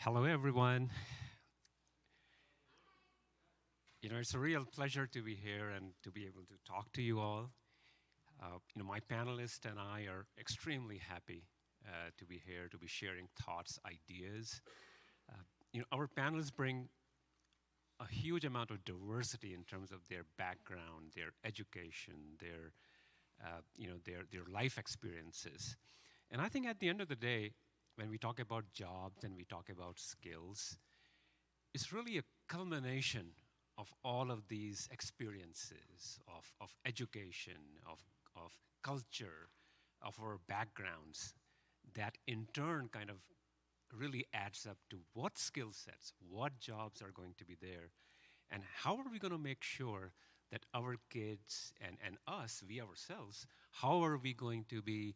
Hello, everyone. It's a real pleasure to be here and to be able to talk to you all. My panelists and I are extremely happy to be here, to be sharing thoughts, ideas. Our panelists bring a huge amount of diversity in terms of their background, their education, their life experiences. And I think at the end of the day, when we talk about jobs and we talk about skills, it's really a culmination of all of these experiences of education, of culture, of our backgrounds, that in turn kind of really adds up to what skill sets, what jobs are going to be there, and how are we going to make sure that our kids and us, we ourselves, how are we going to be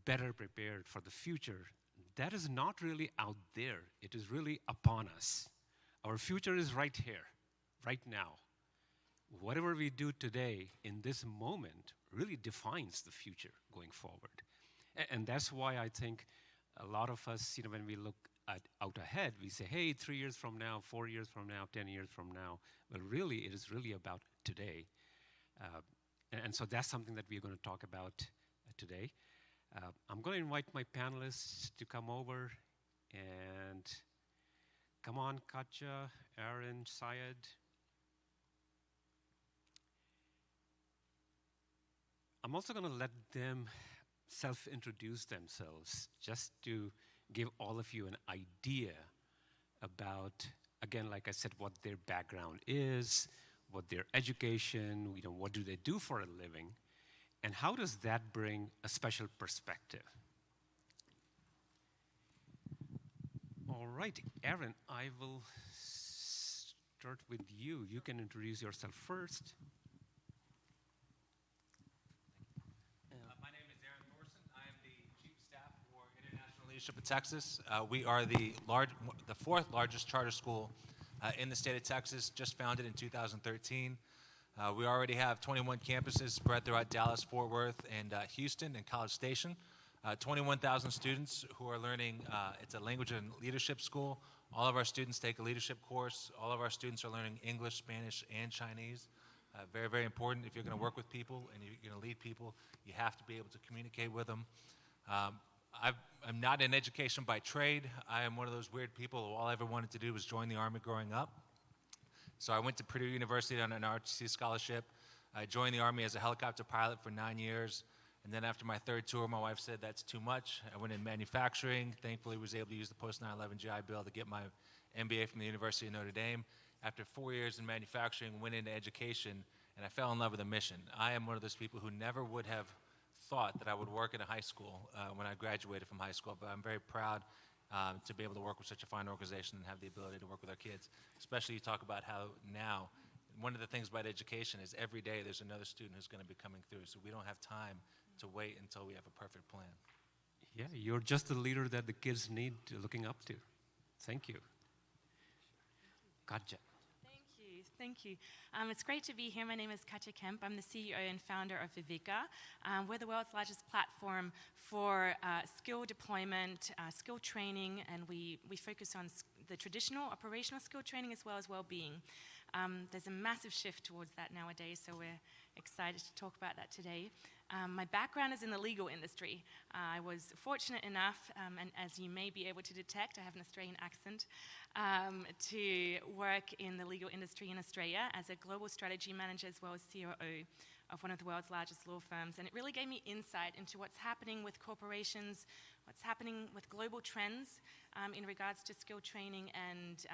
better prepared for the future? That is not really out there. It is really upon us. Our future is right here, right now. Whatever we do today in this moment really defines the future going forward. And that's why I think a lot of us, when we look out ahead, we say, hey, 3 years from now, 4 years from now, 10 years from now. Well, really, it is really about today. And so that's something that we're going to talk about today. I'm going to invite my panelists to come over and come on, Katja, Aaron, Syed. I'm also going to let them self-introduce themselves just to give all of you an idea about, again, like I said, what their background is, what their education, what do they do for a living, and how does that bring a special perspective? All right, Aaron, I will start with you. You can introduce yourself first. My name is Aaron Thorson. I am the Chief of Staff for International Leadership in Texas. We are the fourth largest charter school in the state of Texas, just founded in 2013. We already have 21 campuses spread throughout Dallas, Fort Worth, and Houston and College Station. 21,000 students who are learning, it's a language and leadership school. All of our students take a leadership course. All of our students are learning English, Spanish, and Chinese. Very, very important. If you're going to work with people and you're going to lead people, you have to be able to communicate with them. I'm not in education by trade. I am one of those weird people who all I ever wanted to do was join the Army growing up. So I went to Purdue University on an ROTC scholarship. I joined the Army as a helicopter pilot for 9 years. And then after my third tour, my wife said, that's too much. I went in manufacturing. Thankfully, was able to use the post 9/11 GI Bill to get my MBA from the University of Notre Dame. After 4 years in manufacturing, went into education, and I fell in love with a mission. I am one of those people who never would have thought that I would work in a high school when I graduated from high school, but I'm very proud to be able to work with such a fine organization and have the ability to work with our kids. Especially you talk about how now, one of the things about education is every day there's another student who's going to be coming through, so we don't have time to wait until we have a perfect plan. Yeah, you're just the leader that the kids need looking up to. Thank you. Katja. Thank you. It's great to be here. My name is Katja Kemp. I'm the CEO and founder of Viveka. We're the world's largest platform for skill deployment, skill training, and we focus on the traditional operational skill training as well as well-being. There's a massive shift towards that nowadays, so we're excited to talk about that today. My background is in the legal industry. I was fortunate enough, and as you may be able to detect, I have an Australian accent, to work in the legal industry in Australia as a global strategy manager as well as COO of one of the world's largest law firms. And it really gave me insight into what's happening with corporations, what's happening with global trends in regards to skill training, and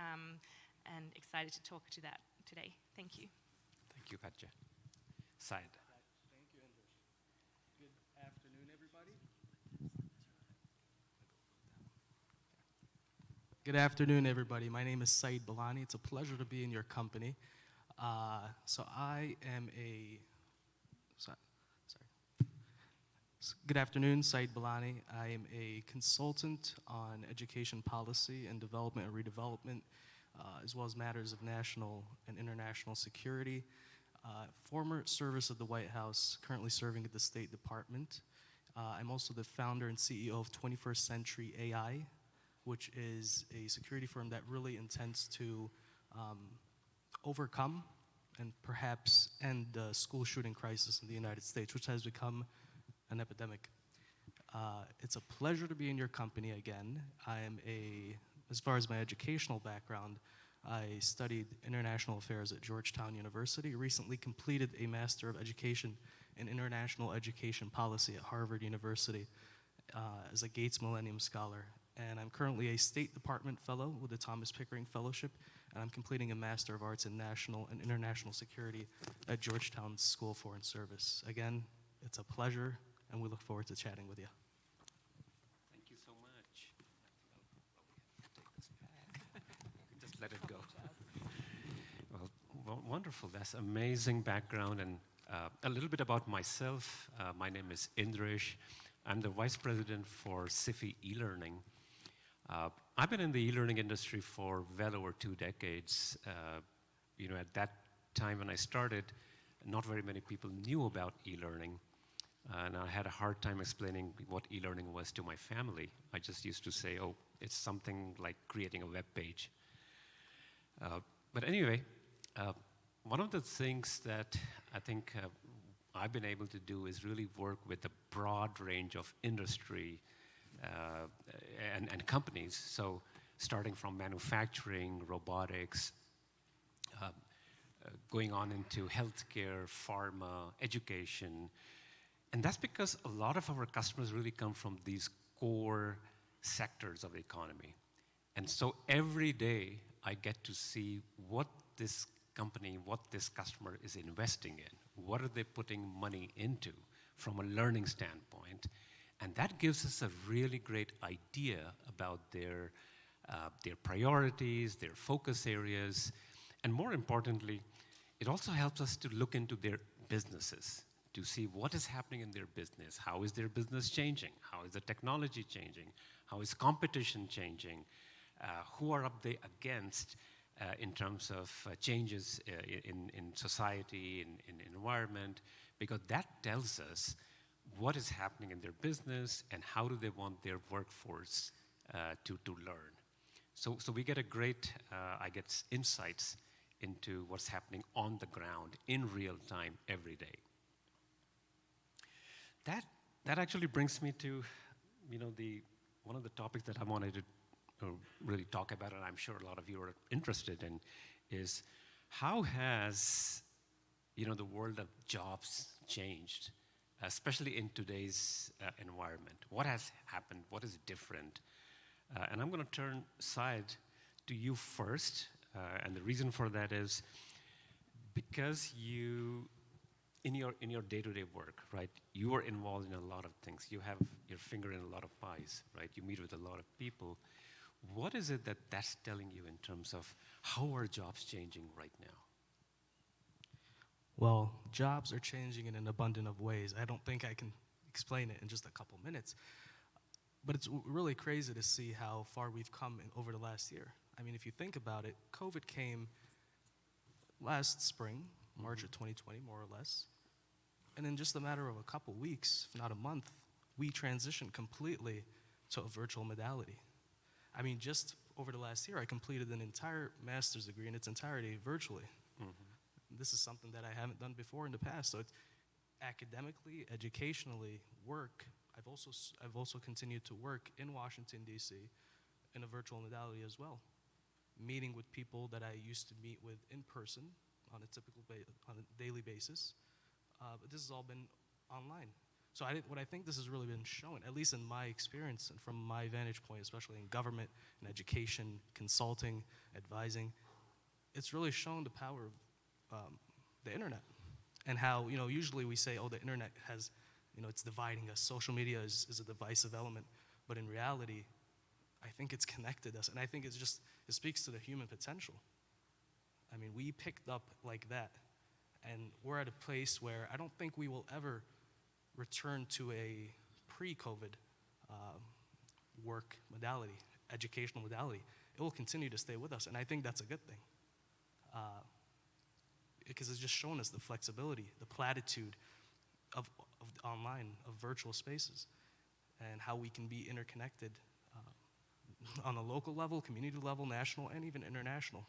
excited to talk to that today. Thank you. Thank you, Katja. Syed. Thank you, Andrew. Good afternoon, everybody. Good afternoon, everybody. My name is Saeed Balani. It's a pleasure to be in your company. So I am a... Sorry. Good afternoon, Saeed Balani. I am a consultant on education policy and development and redevelopment, as well as matters of national and international security. Former service of the White House, currently serving at the State Department. I'm also the founder and CEO of 21st Century AI, which is a security firm that really intends to overcome and perhaps end the school shooting crisis in the United States, which has become an epidemic. It's a pleasure to be in your company again. As far as my educational background, I studied international affairs at Georgetown University, recently completed a Master of Education in International Education Policy at Harvard University as a Gates Millennium Scholar. And I'm currently a State Department Fellow with the Thomas Pickering Fellowship, and I'm completing a Master of Arts in National and International Security at Georgetown School of Foreign Service. Again, it's a pleasure, and we look forward to chatting with you. Thank you so much. Take this back. Just let it go. Well, wonderful. That's amazing background. And a little bit about myself. My name is Indresh. I'm the Vice President for Sifi e-learning. I've been in the e-learning industry for well over 2 decades. At that time when I started, not very many people knew about e-learning. And I had a hard time explaining what e-learning was to my family. I just used to say, oh, it's something like creating a web page. But anyway, one of the things that I think I've been able to do is really work with a broad range of industry and companies. So starting from manufacturing, robotics, going on into healthcare, pharma, education. And that's because a lot of our customers really come from these core sectors of the economy. And so every day I get to see what this company, what this customer is investing in. What are they putting money into from a learning standpoint? And that gives us a really great idea about their priorities, their focus areas, and more importantly, it also helps us to look into their businesses, to see what is happening in their business. How is their business changing? How is the technology changing? How is competition changing? Who are they against in terms of changes in society, in environment? Because that tells us what is happening in their business and how do they want their workforce to learn. So we get a great, insights into what's happening on the ground in real time every day. That actually brings me to, one of the topics that I wanted to really talk about, and I'm sure a lot of you are interested in, is how has, the world of jobs changed, especially in today's environment? What has happened? What is different? And I'm going to turn aside to you first, and the reason for that is because you, in your day-to-day work, right, you are involved in a lot of things. You have your finger in a lot of pies, right? You meet with a lot of people. What is it that's telling you in terms of how are jobs changing right now? Well, jobs are changing in an abundance of ways. I don't think I can explain it in just a couple minutes. But it's really crazy to see how far we've come over the last year. I mean, if you think about it, COVID came last spring, March of 2020, more or less. And in just a matter of a couple weeks, if not a month, we transitioned completely to a virtual modality. I mean, just over the last year, I completed an entire master's degree in its entirety virtually. This is something that I haven't done before in the past. So it's academically, educationally, work. I've also continued to work in Washington, D.C. in a virtual modality as well, meeting with people that I used to meet with in person on a daily basis. But this has all been online. So what I think this has really been shown, at least in my experience and from my vantage point, especially in government and education, consulting, advising, it's really shown the power of the internet and how, usually we say, oh, the internet has, it's dividing us. Social media is a divisive element. But in reality, I think it's connected us. And I think it speaks to the human potential. I mean, we picked up like that. And we're at a place where I don't think we will ever return to a pre-COVID work modality, educational modality. It will continue to stay with us, and I think that's a good thing. Because it's just shown us the flexibility, the platitude of online, of virtual spaces, and how we can be interconnected on a local level, community level, national, and even international.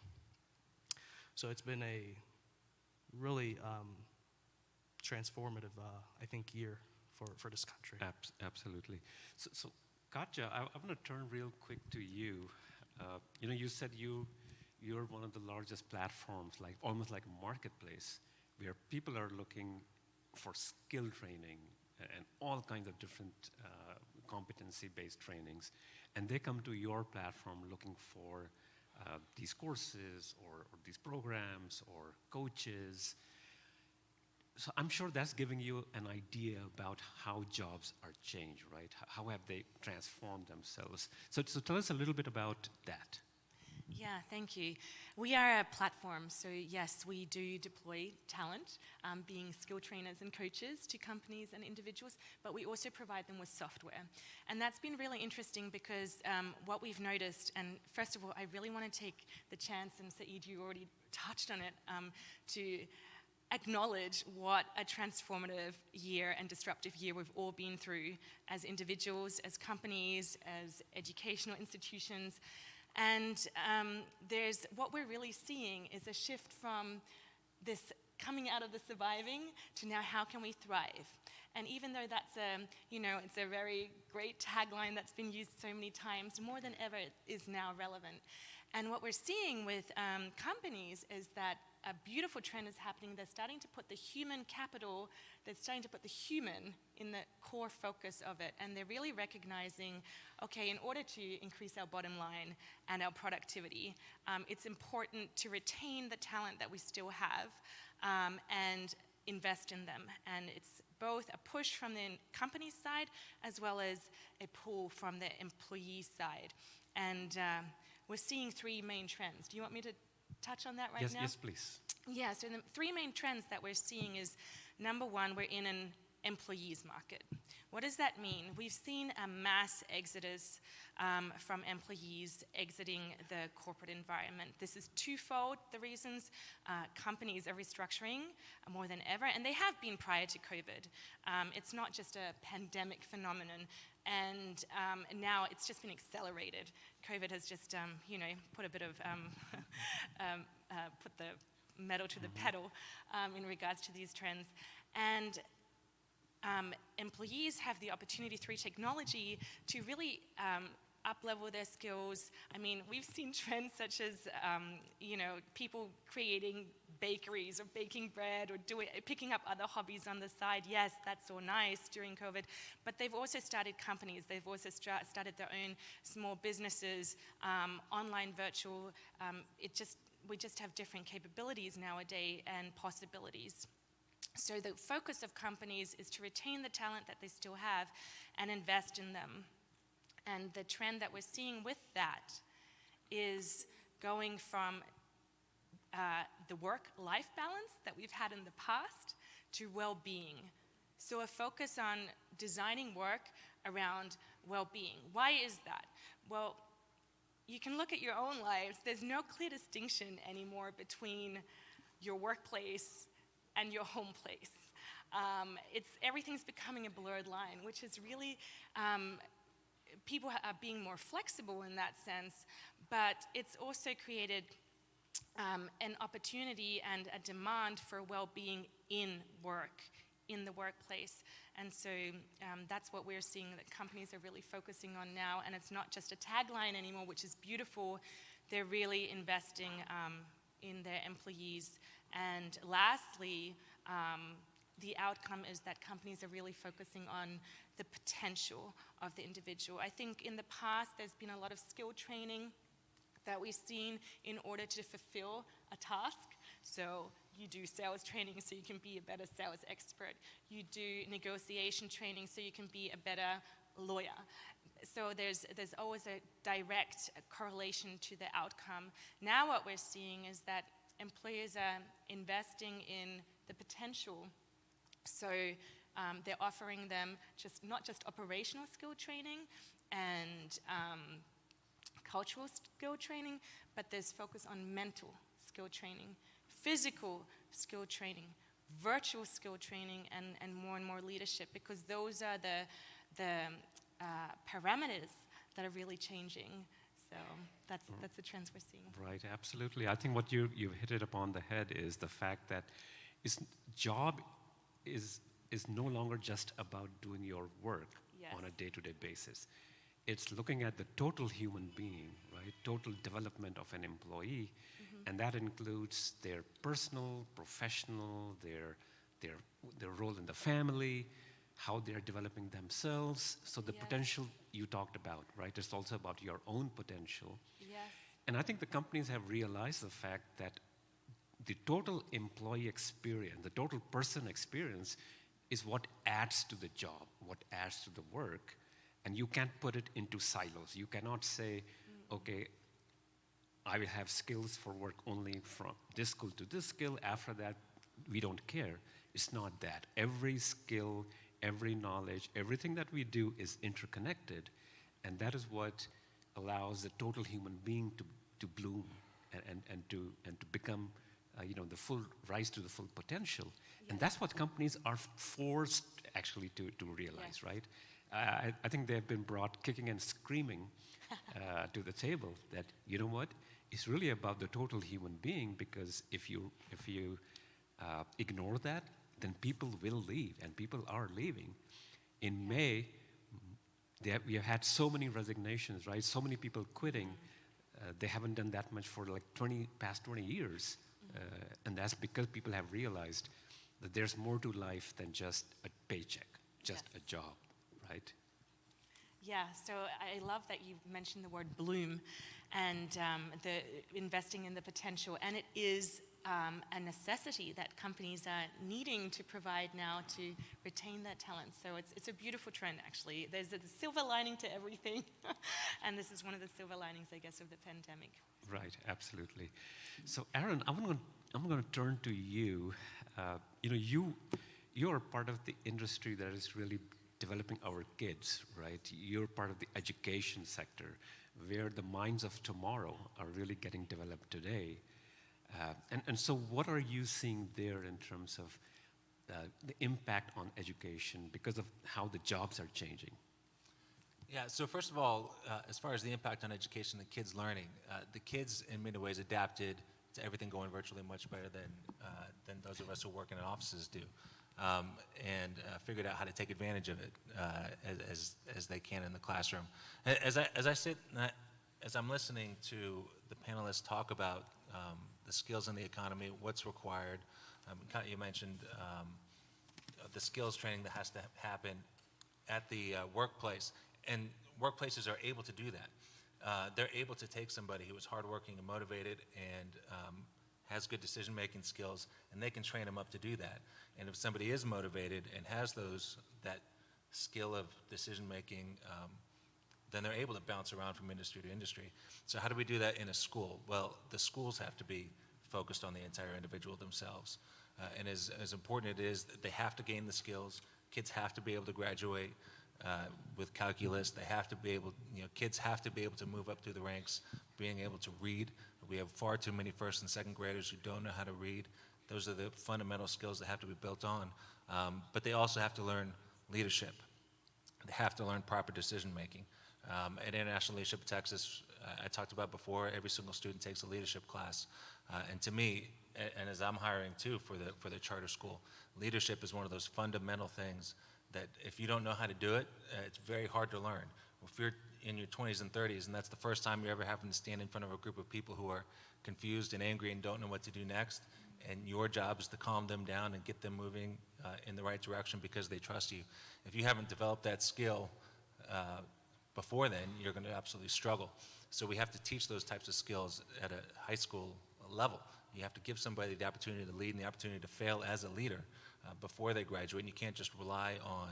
So it's been a really transformative, I think, year for this country. Absolutely. So Katja, I want to turn real quick to you. You said you're one of the largest platforms, like almost like a marketplace, where people are looking for skill training and all kinds of different competency-based trainings, and they come to your platform looking for these courses or these programs or coaches. So I'm sure that's giving you an idea about how jobs are changed, right? How have they transformed themselves? So tell us a little bit about that. Yeah, thank you. We are a platform, so yes, we do deploy talent, being skill trainers and coaches to companies and individuals, but we also provide them with software. And that's been really interesting because what we've noticed, and first of all, I really want to take the chance, and Saeed, you already touched on it, to acknowledge what a transformative year and disruptive year we've all been through as individuals, as companies, as educational institutions. And what we're really seeing is a shift from this coming out of the surviving to now how can we thrive. And even though that's it's a very great tagline that's been used so many times, more than ever it is now relevant. And what we're seeing with companies is that a beautiful trend is happening. They're starting to put the human capital, they're starting to put the human in the core focus of it. And they're really recognizing, okay, in order to increase our bottom line and our productivity, it's important to retain the talent that we still have and invest in them. And it's both a push from the company side as well as a pull from the employee side. And we're seeing three main trends. Do you want me to touch on that right now? Yes, please. Yeah, so the three main trends that we're seeing is, number one, we're in an employees market. What does that mean? We've seen a mass exodus from employees exiting the corporate environment. This is twofold, the reasons. Companies are restructuring more than ever, and they have been prior to COVID. It's not just a pandemic phenomenon, and now it's just been accelerated. COVID has just, put a bit of, put the metal to the pedal in regards to these trends. And employees have the opportunity through technology to really up-level their skills. I mean, we've seen trends such as, people creating bakeries or baking bread or picking up other hobbies on the side. Yes, that's all nice during COVID, but they've also started companies. They've also started their own small businesses, online, virtual. We just have different capabilities nowadays and possibilities. So the focus of companies is to retain the talent that they still have and invest in them. And the trend that we're seeing with that is going from the work-life balance that we've had in the past to well-being. So a focus on designing work around well-being. Why is that? Well, you can look at your own lives. There's no clear distinction anymore between your workplace and your home place. Everything's becoming a blurred line, which is really, people are being more flexible in that sense, but it's also created an opportunity and a demand for well-being in work, in the workplace. And so that's what we're seeing that companies are really focusing on now, and it's not just a tagline anymore, which is beautiful. They're really investing in their employees. And lastly, the outcome is that companies are really focusing on the potential of the individual. I think in the past, there's been a lot of skill training that we've seen in order to fulfill a task. So you do sales training so you can be a better sales expert. You do negotiation training so you can be a better lawyer. So there's always a direct correlation to the outcome. Now what we're seeing is that employers are investing in the potential. So they're offering them not just operational skill training and cultural skill training, but there's focus on mental skill training, physical skill training, virtual skill training, and more leadership, because those are the parameters that are really changing So that's the trends we're seeing. Right, absolutely. I think what you've hit it upon the head is the fact that job is no longer just about doing your work Yes. on a day-to-day basis. It's looking at the total human being, right? Total development of an employee, and that includes their personal, professional, their role in the family, how they're developing themselves. So the Yes. potential you talked about, right? It's also about your own potential. Yes. And I think the companies have realized the fact that the total employee experience, the total person experience, is what adds to the job, what adds to the work. And you can't put it into silos. You cannot say, okay, I will have skills for work only from this skill to this skill. After that, we don't care. It's not that. Every skill, every knowledge, everything that we do is interconnected. And that is what allows the total human being to bloom and to become, the full rise to the full potential. And that's what companies are forced actually to realize, Yes. right? I think they've been brought kicking and screaming to the table that, you know what, it's really about the total human being, because if you ignore that, then people will leave, and people are leaving. In May, we have had so many resignations, right? So many people quitting. They haven't done that much for like past 20 years. And that's because people have realized that there's more to life than just a paycheck, just Yes. a job, right? Yeah, so I love that you mentioned the word bloom and the investing in the potential. And it is a necessity that companies are needing to provide now to retain that talent. So it's a beautiful trend, actually. There's a silver lining to everything. And this is one of the silver linings, I guess, of the pandemic. Right, absolutely. So, Aaron, I'm going to turn to you. You're part of the industry that is really developing our kids, right? You're part of the education sector, where the minds of tomorrow are really getting developed today. And so, what are you seeing there in terms of the impact on education because of how the jobs are changing? Yeah, so first of all, as far as the impact on education, the kids learning, the kids in many ways adapted to everything going virtually much better than those of us who work in offices do, and figured out how to take advantage of it as they can in the classroom. As I'm listening to the panelists talk about the skills in the economy, what's required, you mentioned the skills training that has to happen at the workplace. And workplaces are able to do that. They're able to take somebody who is hardworking and motivated and has good decision-making skills, and they can train them up to do that. And if somebody is motivated and has that skill of decision-making, then they're able to bounce around from industry to industry. So how do we do that in a school? Well, the schools have to be focused on the entire individual themselves. And as important it is, they have to gain the skills. Kids have to be able to graduate with calculus. They have to be able, kids have to be able to move up through the ranks, being able to read. We have far too many first and second graders who don't know how to read. Those are the fundamental skills that have to be built on. But they also have to learn leadership. They have to learn proper decision making. At International Leadership in Texas, I talked about before, every single student takes a leadership class. And to me, and as I'm hiring too for the charter school, leadership is one of those fundamental things that if you don't know how to do it, it's very hard to learn. If you're in your 20s and 30s and that's the first time you're ever having to stand in front of a group of people who are confused and angry and don't know what to do next, and your job is to calm them down and get them moving in the right direction because they trust you. If you haven't developed that skill before then, you're going to absolutely struggle. So we have to teach those types of skills at a high school level. You have to give somebody the opportunity to lead and the opportunity to fail as a leader before they graduate, and you can't just rely on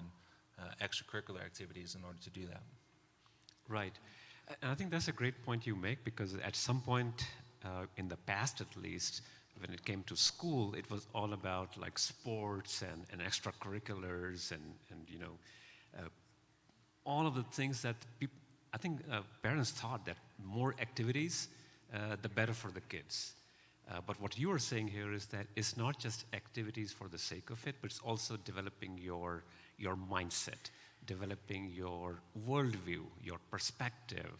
extracurricular activities in order to do that. Right. And I think that's a great point you make, because at some point in the past at least, when it came to school, it was all about like sports and extracurriculars and all of the things that I think parents thought that more activities, the better for the kids. But what you are saying here is that it's not just activities for the sake of it, but it's also developing your mindset, developing your worldview, your perspective.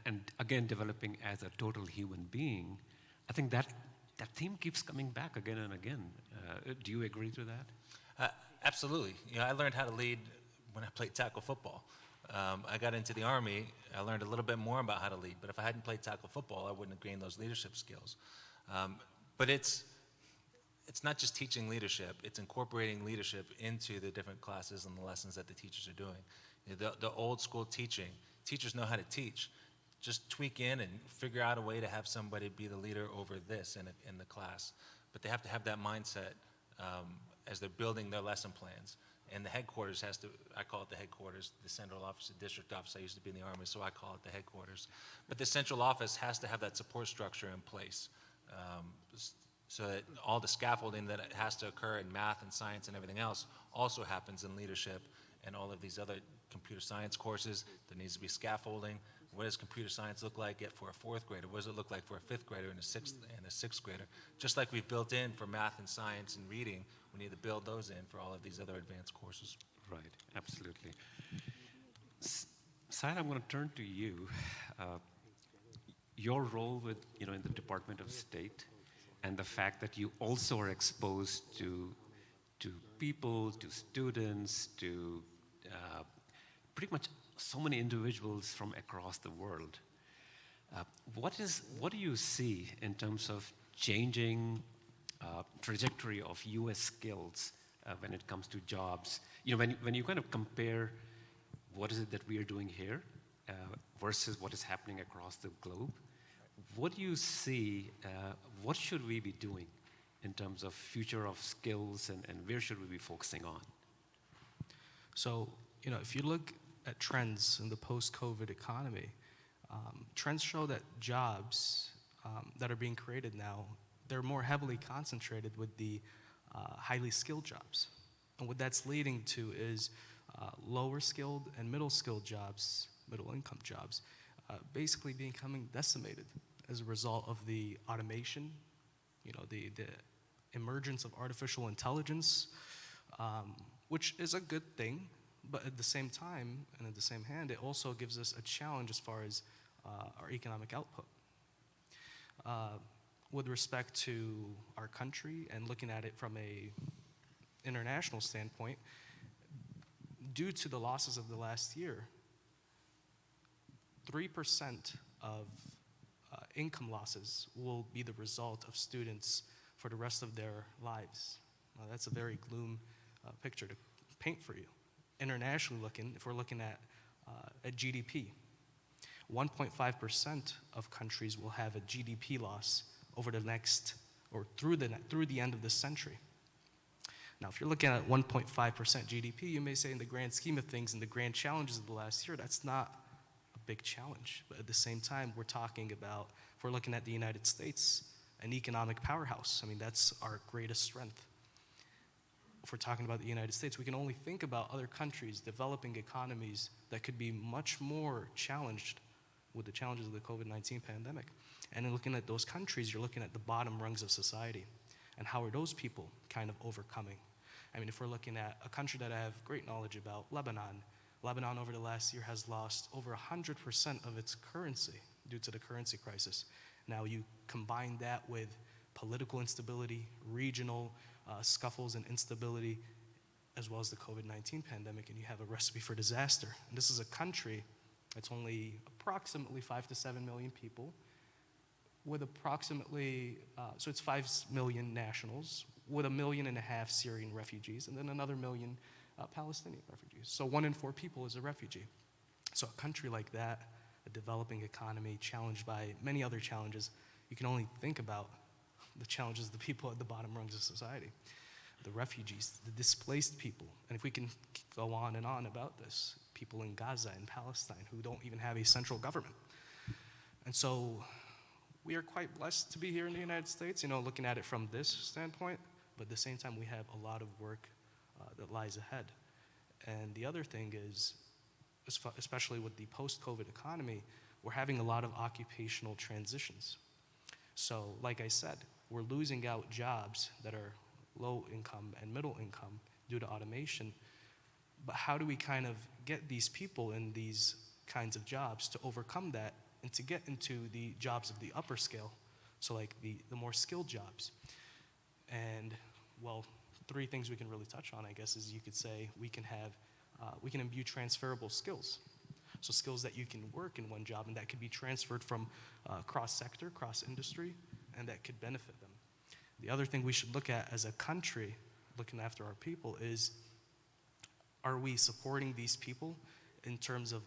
and again, developing as a total human being. I think that theme keeps coming back again and again. Do you agree to that? Absolutely. I learned how to lead when I played tackle football. I got into the Army, I learned a little bit more about how to lead, but if I hadn't played tackle football, I wouldn't have gained those leadership skills. But it's not just teaching leadership, it's incorporating leadership into the different classes and the lessons that the teachers are doing. The old school teaching, teachers know how to teach. Just tweak in and figure out a way to have somebody be the leader over this in the class. But they have to have that mindset as they're building their lesson plans. And the headquarters has to, I call it the headquarters, the central office, the district office. I used to be in the Army, so I call it the headquarters. But the central office has to have that support structure in place so that all the scaffolding that has to occur in math and science and everything else also happens in leadership and all of these other computer science courses. There needs to be scaffolding. What does computer science look like for a fourth grader? What does it look like for a fifth grader and a sixth grader? Just like we've built in for math and science and reading, we need to build those in for all of these other advanced courses. Right, absolutely. Syed, I'm going to turn to you. Your role with, in the Department of State, and the fact that you also are exposed to people, to students, to pretty much so many individuals from across the world. What do you see in terms of changing trajectory of U.S. skills when it comes to jobs? When you kind of compare what is it that we are doing here versus what is happening across the globe, what do you see, what should we be doing in terms of future of skills, and where should we be focusing on? So, if you look at trends in the post-COVID economy, trends show that jobs that are being created now, they're more heavily concentrated with the highly skilled jobs. And what that's leading to is lower skilled and middle skilled jobs, middle income jobs, basically becoming decimated as a result of the automation, the emergence of artificial intelligence, which is a good thing. But at the same time, and at the same hand, it also gives us a challenge as far as our economic output. With respect to our country and looking at it from a international standpoint, due to the losses of the last year, 3% of income losses will be the result of students for the rest of their lives. That's a very gloom picture to paint for you. Internationally looking, if we're looking at GDP, 1.5% of countries will have a GDP loss over the next, or through the end of this century. Now, if you're looking at 1.5% GDP, you may say in the grand scheme of things, in the grand challenges of the last year, that's not a big challenge. But at the same time, we're talking about, if we're looking at the United States, an economic powerhouse. I mean, that's our greatest strength. If we're talking about the United States, we can only think about other countries, developing economies that could be much more challenged with the challenges of the COVID-19 pandemic. And in looking at those countries, you're looking at the bottom rungs of society. And how are those people kind of overcoming? I mean, if we're looking at a country that I have great knowledge about, Lebanon over the last year has lost over 100% of its currency due to the currency crisis. Now you combine that with political instability, regional scuffles and instability, as well as the COVID-19 pandemic, and you have a recipe for disaster. And this is a country that's only approximately 5 to 7 million people, with approximately, so it's 5 million nationals, with 1.5 million Syrian refugees, and then another 1 million Palestinian refugees. So 1 in 4 people is a refugee. So a country like that, a developing economy challenged by many other challenges, you can only think about the challenges of the people at the bottom rungs of society, the refugees, the displaced people. And if we can go on and on about this, people in Gaza and Palestine who don't even have a central government. And so we are quite blessed to be here in the United States, looking at it from this standpoint, but at the same time we have a lot of work that lies ahead. And the other thing is, especially with the post-COVID economy, we're having a lot of occupational transitions. So, like I said, we're losing out jobs that are low income and middle income due to automation. But how do we kind of get these people in these kinds of jobs to overcome that and to get into the jobs of the upper scale, so like the more skilled jobs. And well, three things we can really touch on, I guess, is you could say we can imbue transferable skills. So skills that you can work in one job and that could be transferred from cross-sector, cross-industry, and that could benefit them. The other thing we should look at as a country, looking after our people, is are we supporting these people in terms of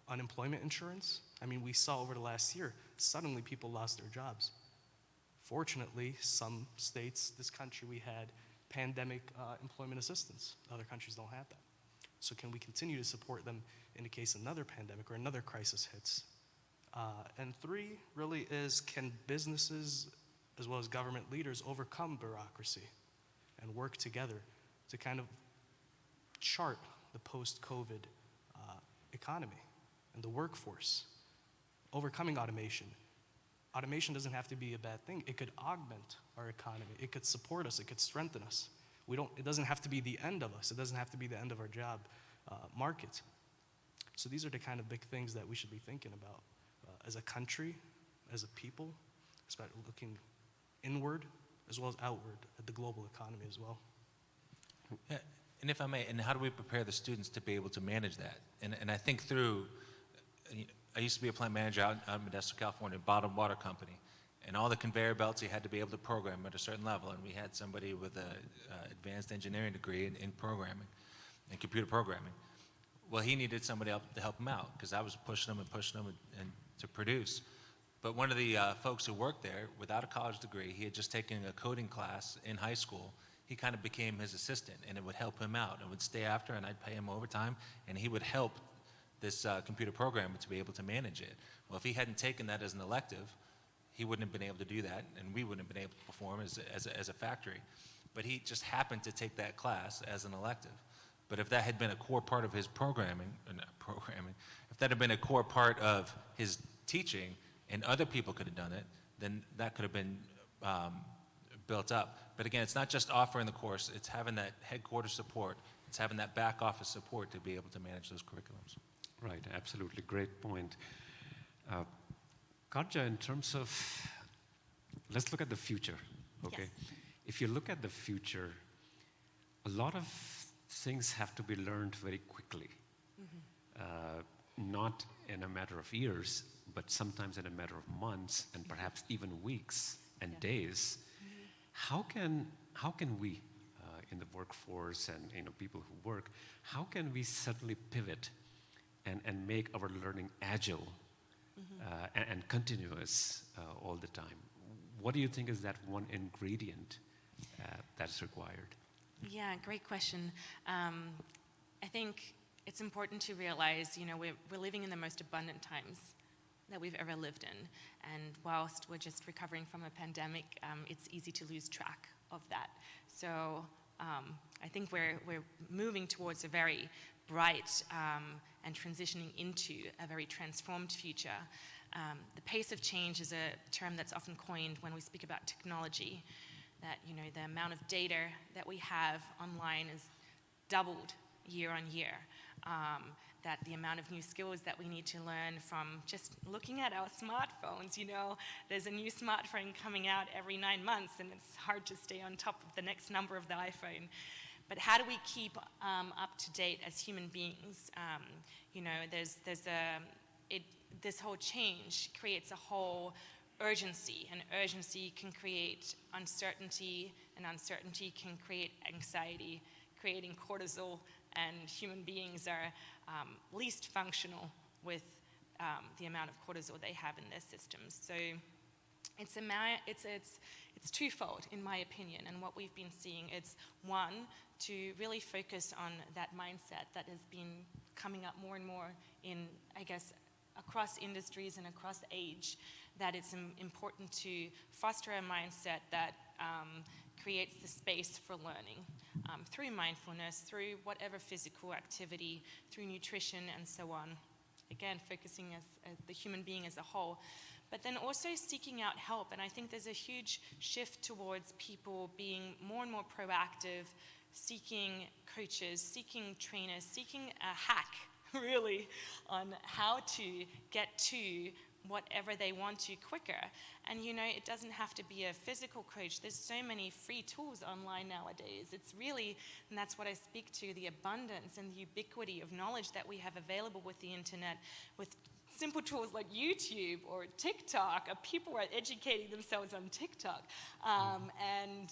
unemployment insurance? I mean, we saw over the last year, suddenly people lost their jobs. Fortunately, some states, this country, we had pandemic employment assistance. Other countries don't have that. So can we continue to support them in the case another pandemic or another crisis hits? And three really is, can businesses as well as government leaders overcome bureaucracy and work together to kind of chart the post-COVID economy and the workforce, overcoming automation. Automation doesn't have to be a bad thing. It could augment our economy. It could support us. It could strengthen us. It doesn't have to be the end of us. It doesn't have to be the end of our job market. So these are the kind of big things that we should be thinking about as a country, as a people, especially looking inward as well as outward at the global economy as well. Yeah, and if I may, and how do we prepare the students to be able to manage that? And I think through, I used to be a plant manager out in Modesto, California, bottled water company. And all the conveyor belts, you had to be able to program at a certain level. And we had somebody with an advanced engineering degree in programming, in computer programming. Well, he needed somebody else to help him out because I was pushing him and to produce. But one of the folks who worked there, without a college degree, he had just taken a coding class in high school. He kind of became his assistant, and it would help him out. And would stay after, and I'd pay him overtime, and he would help this computer programmer to be able to manage it. Well, if he hadn't taken that as an elective, he wouldn't have been able to do that, and we wouldn't have been able to perform as a factory. But he just happened to take that class as an elective. But if that had been a core part of his if that had been a core part of his teaching and other people could have done it, then that could have been built up. But again, it's not just offering the course, it's having that headquarters support, it's having that back office support to be able to manage those curriculums. Right, absolutely, great point. Katja, in terms of, let's look at the future, okay? Yes. If you look at the future, a lot of things have to be learned very quickly. Not in a matter of years, but sometimes in a matter of months and perhaps even weeks and days. How can we in the workforce and people who work, how can we suddenly pivot and make our learning agile and continuous all the time? What do you think is that one ingredient that's required? Yeah, great question. I think it's important to realize, we're living in the most abundant times that we've ever lived in. And whilst we're just recovering from a pandemic, it's easy to lose track of that. So I think we're moving towards a very bright and transitioning into a very transformed future. The pace of change is a term that's often coined when we speak about technology, that the amount of data that we have online is doubled year on year. That the amount of new skills that we need to learn from just looking at our smartphones, there's a new smartphone coming out every 9 months, and it's hard to stay on top of the next number of the iPhone. But how do we keep up to date as human beings? This whole change creates a whole urgency, and urgency can create uncertainty, and uncertainty can create anxiety, creating cortisol, and human beings are least functional with the amount of cortisol they have in their systems. So it's twofold, in my opinion, and what we've been seeing, it's one, to really focus on that mindset that has been coming up more and more in, I guess, across industries and across age, that it's important to foster a mindset that creates the space for learning through mindfulness, through whatever physical activity, through nutrition and so on. Again, focusing as the human being as a whole, but then also seeking out help. And I think there's a huge shift towards people being more and more proactive, seeking coaches, seeking trainers, seeking a hack really, on how to get to whatever they want to quicker. And it doesn't have to be a physical coach. There's so many free tools online nowadays. It's really, and that's what I speak to, the abundance and the ubiquity of knowledge that we have available with the internet, with simple tools like YouTube or TikTok. People are educating themselves on TikTok, and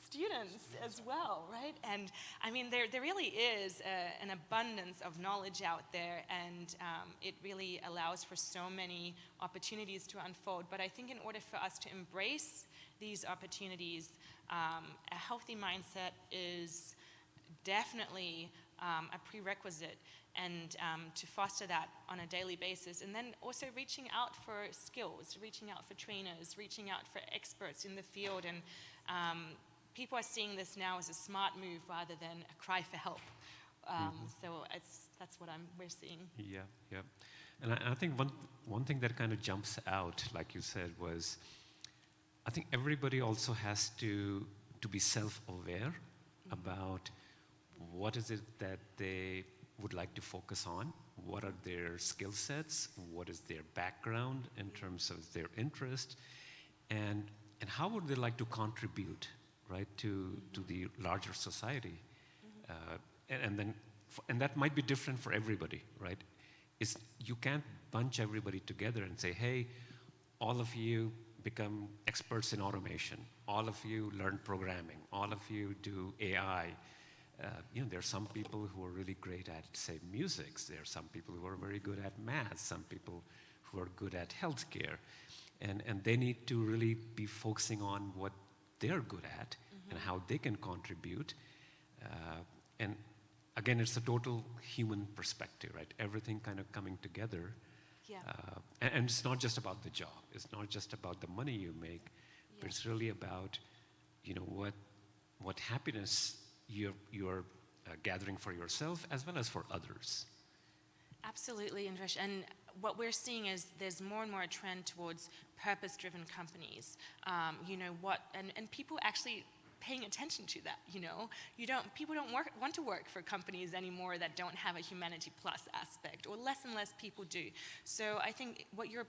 students as well, right? And I mean, there really is an abundance of knowledge out there, and it really allows for so many opportunities to unfold. But I think in order for us to embrace these opportunities, a healthy mindset is definitely a prerequisite, and to foster that on a daily basis. And then also reaching out for skills, reaching out for trainers, reaching out for experts in the field. And people are seeing this now as a smart move rather than a cry for help. So that's what we're seeing. Yeah, yeah. And I think one thing that kind of jumps out, like you said, was I think everybody also has to be self-aware about what is it that they would like to focus on, what are their skill sets, what is their background in terms of their interest, and how would they like to contribute, right, to the larger society. And that might be different for everybody, right? You can't bunch everybody together and say, hey, all of you become experts in automation, all of you learn programming, all of you do AI. There are some people who are really great at, say, music. There are some people who are very good at math, some people who are good at healthcare. And they need to really be focusing on what they're good at and how they can contribute. And again, it's a total human perspective, right? Everything kind of coming together. Yeah. And it's not just about the job. It's not just about the money you make, but it's really about, what happiness you're gathering for yourself as well as for others. Absolutely, Andresh. And what we're seeing is there's more and more a trend towards purpose-driven companies. And people actually paying attention to that. People don't want to work for companies anymore that don't have a humanity plus aspect, or less and less people do. So I think what you're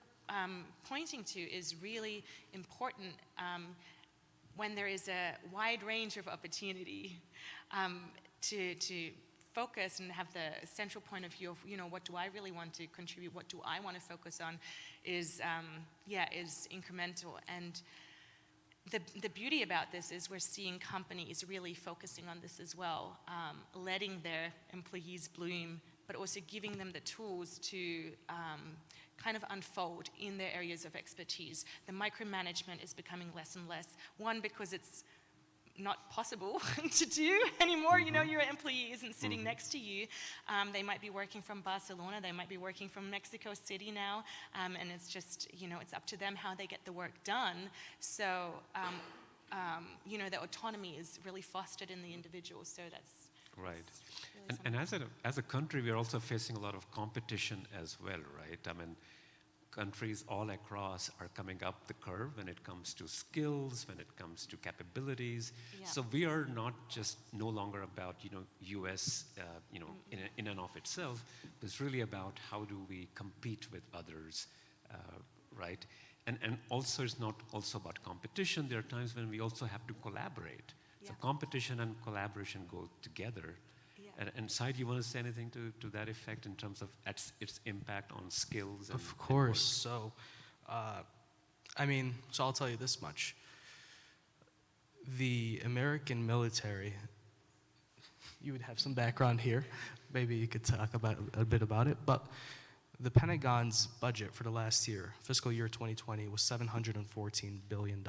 pointing to is really important. When there is a wide range of opportunity, to focus and have the central point of view of, what do I really want to contribute, what do I want to focus on, is incremental. And the beauty about this is we're seeing companies really focusing on this as well, letting their employees bloom, but also giving them the tools to kind of unfold in their areas of expertise. The micromanagement is becoming less and less. One, because it's not possible to do anymore. Your employee isn't sitting next to you. They might be working from Barcelona. They might be working from Mexico City now. And it's just, it's up to them how they get the work done. So, the autonomy is really fostered in the individual. So that's right. Really and as a country, we're also facing a lot of competition as well, right? I mean, countries all across are coming up the curve when it comes to skills, when it comes to capabilities. Yeah. So we are not just no longer about, US, in and of itself. It's really about how do we compete with others, right? And also it's not also about competition. There are times when we also have to collaborate. Yeah. So competition and collaboration go together. Yeah. And Sai, do you want to say anything to that effect in terms of its impact on skills? Of course. So, so I'll tell you this much. The American military, you would have some background here. Maybe you could talk about a bit about it. But the Pentagon's budget for the last year, fiscal year 2020, was $714 billion.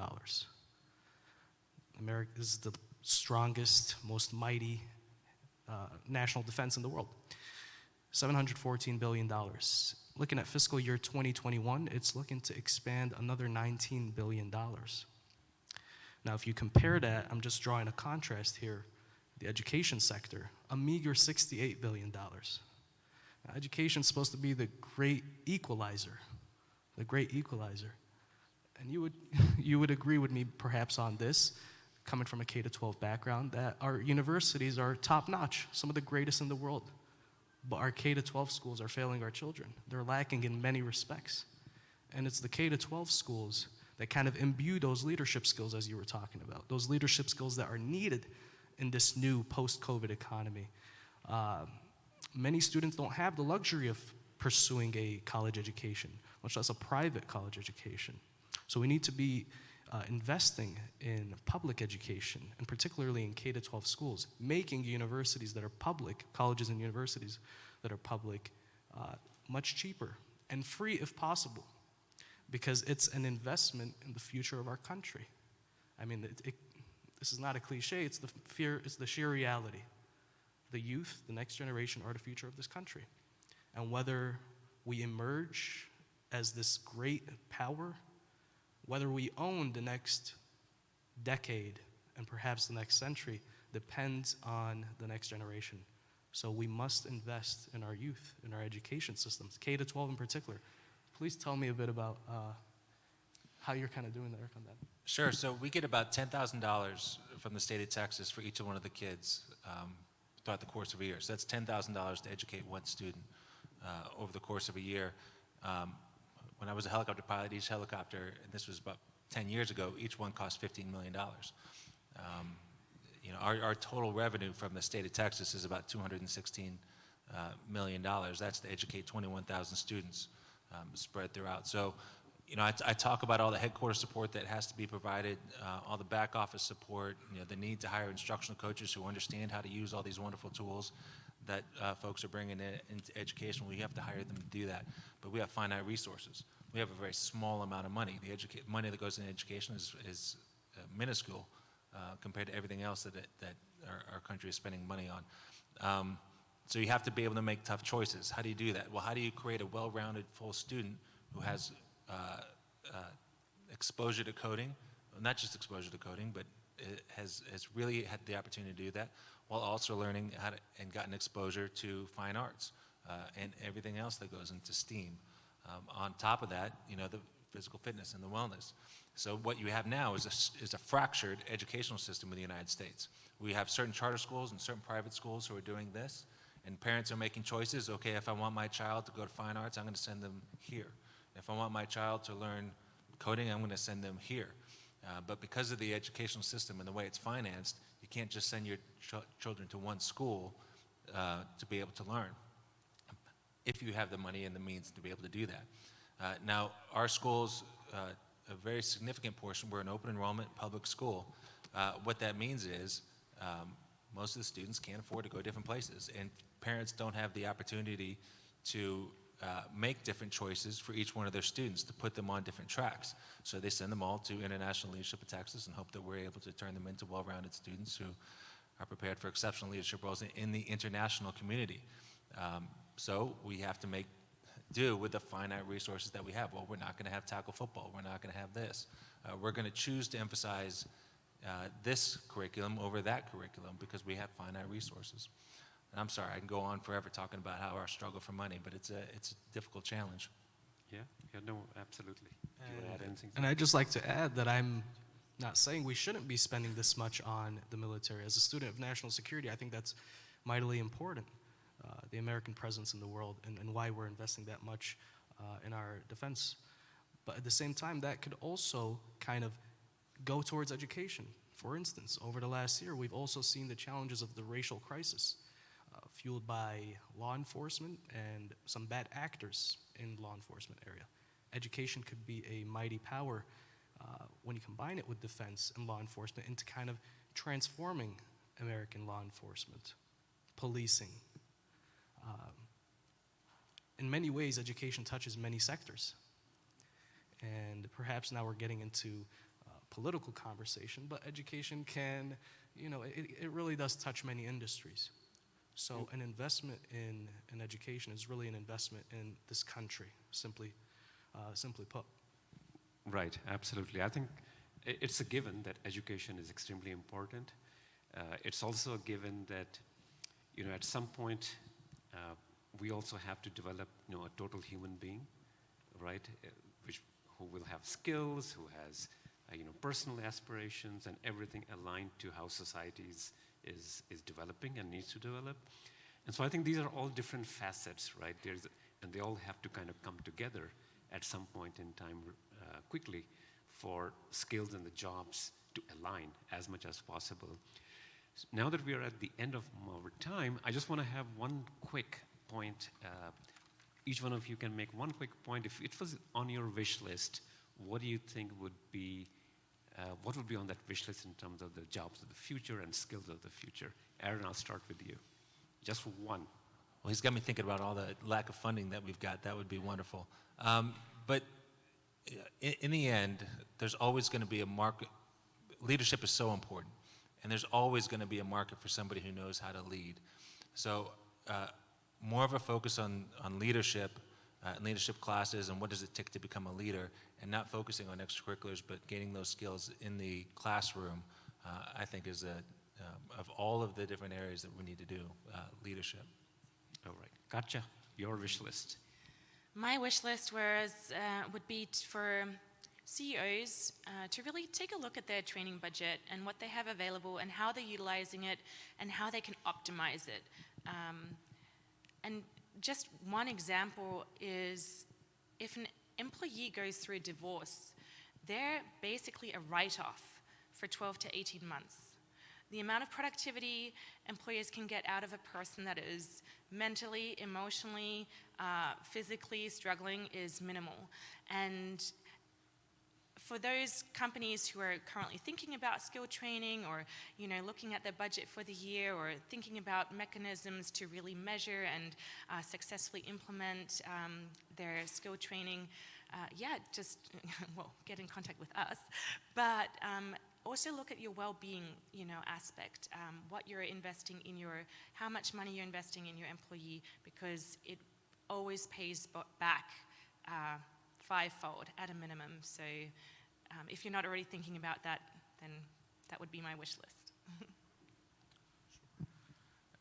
America is the strongest, most mighty national defense in the world. $714 billion. Looking at fiscal year 2021, it's looking to expand another $19 billion. Now, if you compare that, I'm just drawing a contrast here, the education sector, a meager $68 billion. Now, education's supposed to be the great equalizer, And you would agree with me perhaps on this, coming from a K-12 background, that our universities are top-notch, some of the greatest in the world. But our K to 12 schools are failing our children. They're lacking in many respects. And it's the K to 12 schools that kind of imbue those leadership skills, as you were talking about, those leadership skills that are needed in this new post-COVID economy. Many students don't have the luxury of pursuing a college education, much less a private college education. So we need to be investing in public education, and particularly in K to 12 schools, making universities that are public, colleges and universities that are public, much cheaper and free if possible, because it's an investment in the future of our country. I mean, this is not a cliche, it's the sheer reality. The youth, the next generation, are the future of this country. And whether we emerge as this great power, whether we own the next decade and perhaps the next century, depends on the next generation. So we must invest in our youth, in our education systems, K to 12 in particular. Please tell me a bit about how you're kind of doing that, work on that. Sure. So we get about $10,000 from the state of Texas for each one of the kids throughout the course of a year. So that's $10,000 to educate one student over the course of a year. When I was a helicopter pilot, each helicopter, and this was about 10 years ago, each one cost $15 million. Our total revenue from the state of Texas is about $216 million. That's to educate 21,000 students spread throughout. So, I talk about all the headquarters support that has to be provided, all the back office support, the need to hire instructional coaches who understand how to use all these wonderful tools that folks are bringing into education. We have to hire them to do that. But we have finite resources. We have a very small amount of money. The money that goes into education is minuscule compared to everything else that our country is spending money on. So you have to be able to make tough choices. How do you do that? Well, how do you create a well-rounded, full student who has exposure to coding, not just exposure to coding, but has really had the opportunity to do that, while also learning how to, and gotten exposure to fine arts and everything else that goes into STEAM. On top of that, the physical fitness and the wellness. So what you have now is a fractured educational system in the United States. We have certain charter schools and certain private schools who are doing this, and parents are making choices. Okay, if I want my child to go to fine arts, I'm going to send them here. If I want my child to learn coding, I'm going to send them here. But because of the educational system and the way it's financed, you can't just send your children to one school to be able to learn, if you have the money and the means to be able to do that. Now, our schools, a very significant portion, we're an open enrollment public school. What that means is most of the students can't afford to go different places, and parents don't have the opportunity to make different choices for each one of their students, to put them on different tracks. So they send them all to International Leadership at Texas and hope that we're able to turn them into well-rounded students who are prepared for exceptional leadership roles in the international community. So we have to make do with the finite resources that we have. Well, we're not going to have tackle football. We're not going to have this. We're going to choose to emphasize this curriculum over that curriculum because we have finite resources. And I'm sorry, I can go on forever talking about how our struggle for money, but it's a difficult challenge. Yeah, no, absolutely. Do you want to add anything? And I'd just like to add that I'm not saying we shouldn't be spending this much on the military. As a student of national security, I think that's mightily important, the American presence in the world and why we're investing that much in our defense. But at the same time, that could also kind of go towards education. For instance, over the last year, we've also seen the challenges of the racial crisis, fueled by law enforcement and some bad actors in the law enforcement area. Education could be a mighty power when you combine it with defense and law enforcement into kind of transforming American law enforcement, policing. In many ways, education touches many sectors. And perhaps now we're getting into political conversation, but education can, it really does touch many industries. So an investment in education is really an investment in this country, simply put. Right, absolutely. I think it's a given that education is extremely important. It's also a given that, at some point, we also have to develop, a total human being, right? Who will have skills, who has, personal aspirations, and everything aligned to how society is developing and needs to develop. And so I think these are all different facets, right? And they all have to kind of come together at some point in time quickly for skills and the jobs to align as much as possible. So now that we are at the end of our time, I just want to have one quick point. Each one of you can make one quick point. If it was on your wish list, what do you think would be, what would be on that wish list in terms of the jobs of the future and skills of the future? Aaron, I'll start with you. Just one. Well, he's got me thinking about all the lack of funding that we've got. That would be wonderful. But in the end, there's always going to be a market. Leadership is so important, and there's always going to be a market for somebody who knows how to lead. So more of a focus on leadership and leadership classes and what does it take to become a leader, and not focusing on extracurriculars, but gaining those skills in the classroom, I think is of all of the different areas that we need to do, leadership. All right. Katja, your wish list. My wish list would be for CEOs to really take a look at their training budget and what they have available and how they're utilizing it and how they can optimize it. And just one example is if an employee goes through a divorce, they're basically a write-off for 12 to 18 months. The amount of productivity employers can get out of a person that is mentally, emotionally, physically struggling is minimal. And for those companies who are currently thinking about skill training or looking at their budget for the year or thinking about mechanisms to really measure and successfully implement their skill training, just get in contact with us. But also look at your well-being aspect, what you're investing in how much money you're investing in your employee, because it always pays back fivefold at a minimum. So if you're not already thinking about that, then that would be my wish list.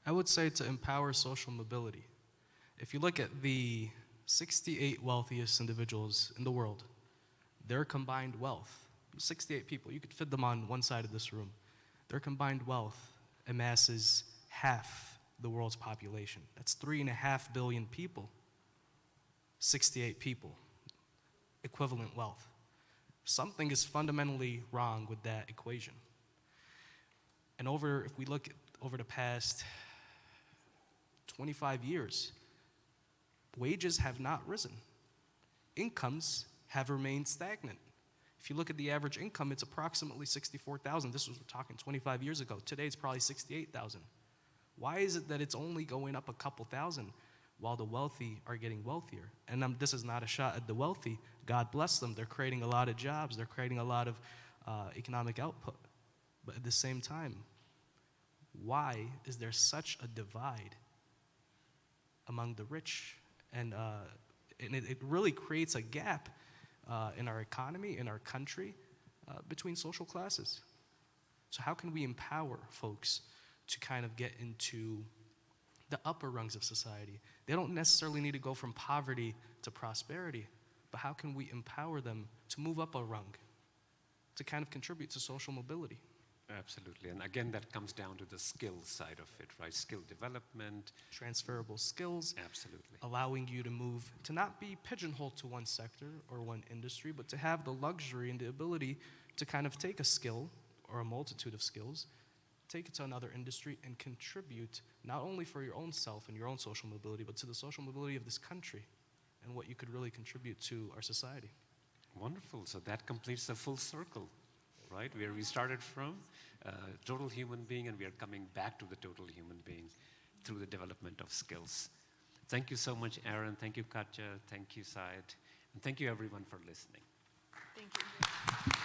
I would say to empower social mobility. If you look at the 68 wealthiest individuals in the world, their combined wealth, 68 people, you could fit them on one side of this room. Their combined wealth amasses half the world's population. That's 3.5 billion people. 68 people, equivalent wealth. Something is fundamentally wrong with that equation. And if we look over the past 25 years, wages have not risen. Incomes have remained stagnant. If you look at the average income, it's approximately $64,000. We're talking 25 years ago. Today it's probably $68,000. Why is it that it's only going up a couple thousand while the wealthy are getting wealthier? And this is not a shot at the wealthy. God bless them. They're creating a lot of jobs. They're creating a lot of economic output. But at the same time, why is there such a divide among the rich? And it really creates a gap in our economy, in our country, between social classes. So how can we empower folks to kind of get into the upper rungs of society? They don't necessarily need to go from poverty to prosperity, but how can we empower them to move up a rung, to kind of contribute to social mobility? Absolutely. And again, that comes down to the skill side of it, right? Skill development. Transferable skills. Absolutely. Allowing you to move, to not be pigeonholed to one sector or one industry, but to have the luxury and the ability to kind of take a skill or a multitude of skills, take it to another industry and contribute not only for your own self and your own social mobility, but to the social mobility of this country and what you could really contribute to our society. Wonderful. So that completes the full circle, right? Where we started from, total human being, and we are coming back to the total human being through the development of skills. Thank you so much, Aaron. Thank you, Katja. Thank you, Syed. And thank you, everyone, for listening. Thank you.